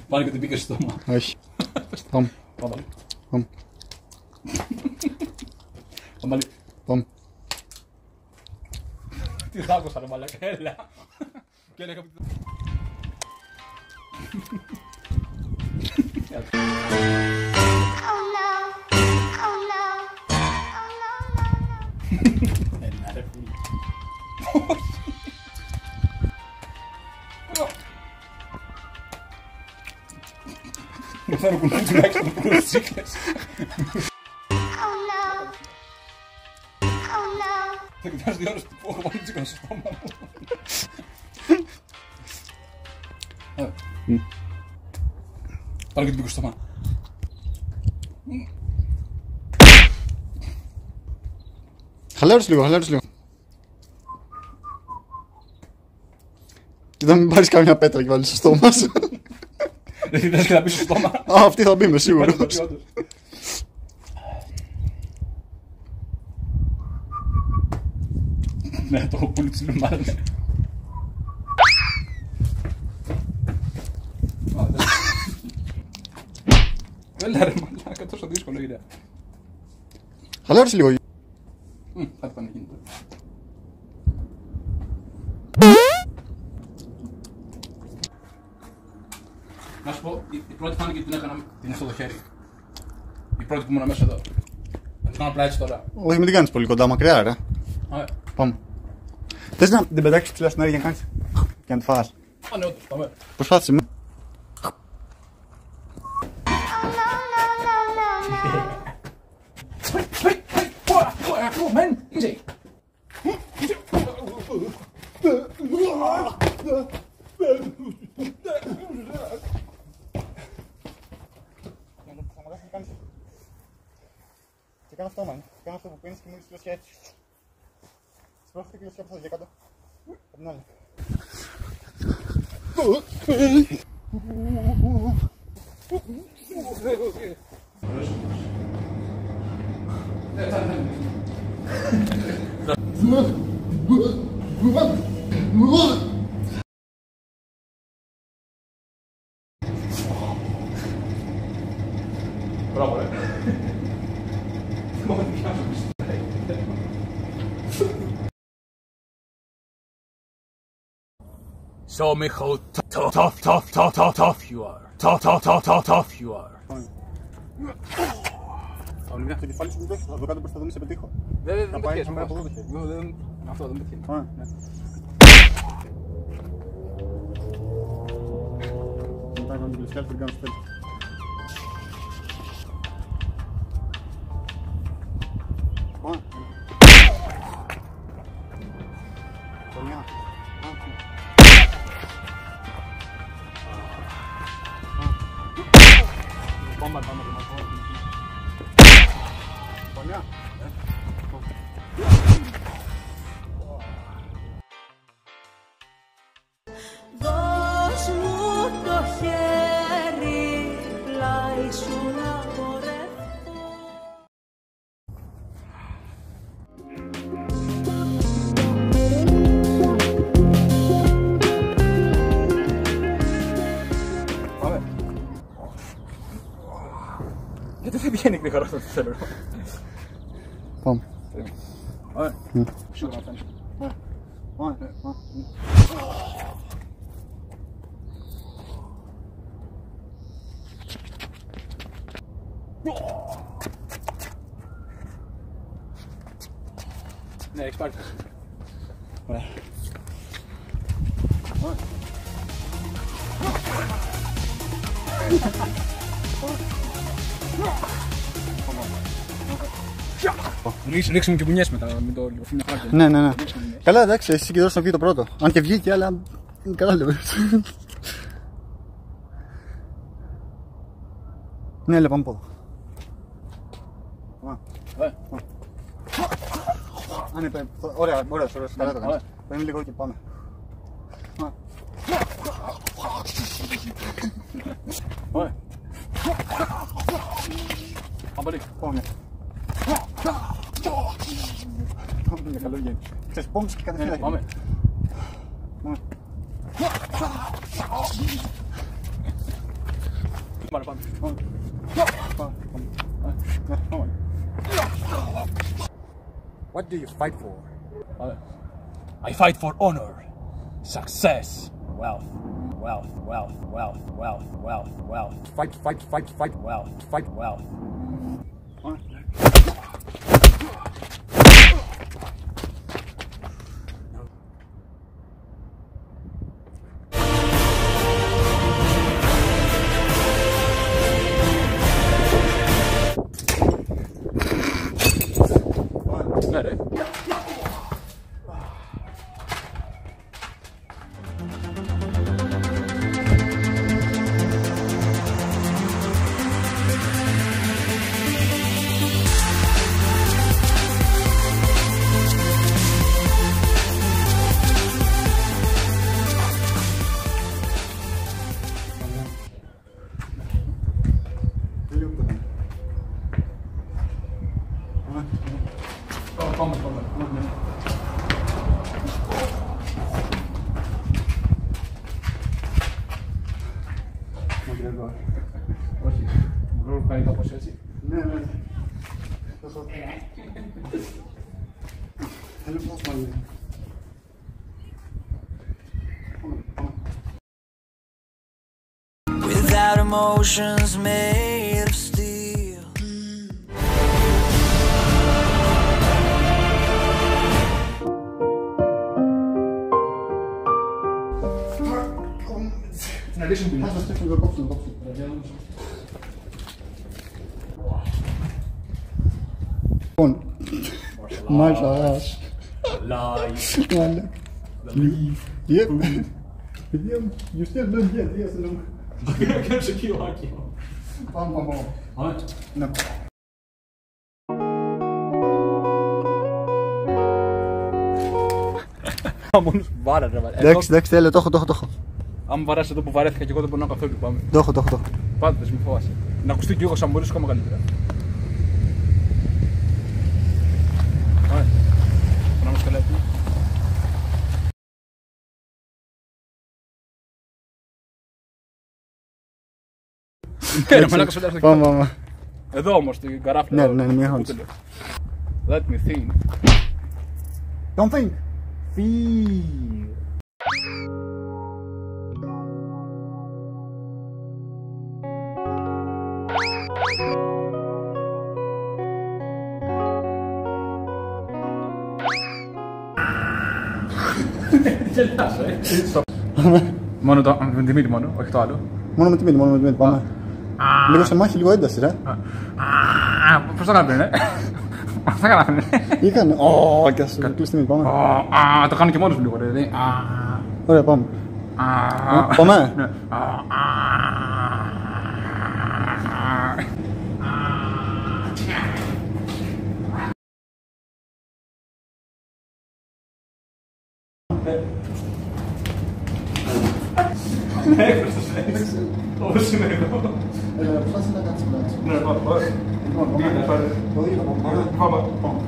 Πάνε και την πήγε στο στόμα. Όχι. Πάμε. Πάμε. Πάμε. Τι θα άκουσα ρε μαλάκα, έλα. Και έλεγα πει... Έλα ρε φίλε. Μου φέρω κουνάκι τουλάχιστον που είναι τσίκλες. Θα κοιτάς 2 ώρες που έχω βάλει τσίκλα στο στόμα μου. Πάρε και την πήκω στο στόμα. Χαλάρωσε λίγο, χαλάρωσε λίγο. Κοίτα μην πάρεις καμιά πέτρα και βάλεις στο στόμα σου. Δεν θες και να πεις στο στόμα. Α, αυτή θα μπει με σίγουρος. Ναι, το έχω πουλί της μάλλον. Έλα ρε μαλάκα, τόσο δύσκολο είναι. Χαλάρωσε λίγο. Κάτι πάνε γίνεται. Να σου πω, η πρώτη φάνηκε την έκανα την στο το χέρι. Η πρώτη που ήμουν μέσα εδώ. Θα την κάνω απλά έτσι τώρα. Όχι, μην την κάνεις πολύ κοντά, μακριά ρε. Ωραία. Πάμε. Θες να την πετάξεις ψηλά στην άδεια για να κάνεις και να τη φας. Α, ναι, όντως, πάμε. Προσπάθησε με. Και κάνω αυτό, man. Κάνω αυτό που πίνεις και μόλις κλωσιά έτσι. Σπρώχτε και κλωσιά από τα διακάτω. Από την άλλη. Μπράβο ρε. Show me how tough you are. Tough you are. Το κεφάλι σου που δώσεις, θα το κάτω προς το δούμε σε πετύχω. Δεν πάει, πετυχαίνεις. θα πάει από εδώ το χέρι. Αυτό δεν πετυχαίνεις. Μετά κάνω την κλειστιά, την κάνω στο τέλος. Πονιά. Πάμε. Πονιά. Δώσ' μου το χέρι, πλάι σου να πορευτώ. Πάμε. Γιατί δεν πηγαίνει γρήγορα αυτό το θέλω. Πάμε. Ωραία. Σίγουρα να φτάνει. Ναι, έχεις πάρει. Ωραία. Ρίξε μου και μπουνιές μετά με το λίγο φύλλο χάρτη. Ναι. Καλά, εντάξει, εσύ και δώσεις να βγει το πρώτο. Αν και βγήκε, αλλά είναι καλά λέω. Ναι, λέω, πάμε από εδώ. Α, ναι, ωραία, καλά το κάνεις. Παίρνει λίγο και πάμε. Ωραία. Πάμε λίγο. Πάμε. Πάμε για καλό γέννη. Ξέρεις, πόμψη και κατευθείαν. Πάμε. Πάμε, πάμε. What do you fight for? I fight for honor, success, wealth, wealth, wealth, wealth, wealth, wealth, wealth. Fight, Wealth, fight wealth. Ναι, ρε. Πάμε. Όχι, μπορώ να κάνει κάπως έτσι. Ναι. Θέλω πώς πάλι. Without emotions made of steel. Στην addition που Ας το στέφνω, το κόψω. Λοιπόν, μάλιστα. Yep. You still don't get this. Κάνε σε κιλάκι. Πάμε. Ναι. Μόνος βάρα ρε. Εντάξει, τέλειο, το έχω. Αν βαράσει εδώ που βαρέθηκα και εγώ δεν μπορώ να καθόλου. Πάμε. Το έχω. Πάντως μη φοβάσαι. Να ακουστεί και εγώ σαν μπορείς ακόμα καλύτερα. Ωραία. Να είμαστε καλά έτοιμοι. Ρε μαλάκα σου λέω στο κεφάλι. Πάμε. Εδώ όμως στην καράφλα. Ναι, μία χώρα. Let me think. Don't think. Feel. Μόνο το, με τη μύτη μόνο, όχι το άλλο. Μόνο με τη μύτη, πάμε. Λίγο σε μάχη, λίγο ένταση, ρε. Πώς το έκανα Πώς το έκανα Είχανε. Και ας κλείσει τη μύτη, πάμε. Το κάνω και μόνος μου λίγο, ρε. Ωραία, πάμε. Πάμε. Όπως είναι εδώ. Προσπάθησε να κάτσεις πλάτη. Ναι, πάμε. Το δίλο, πάμε. Πάμε.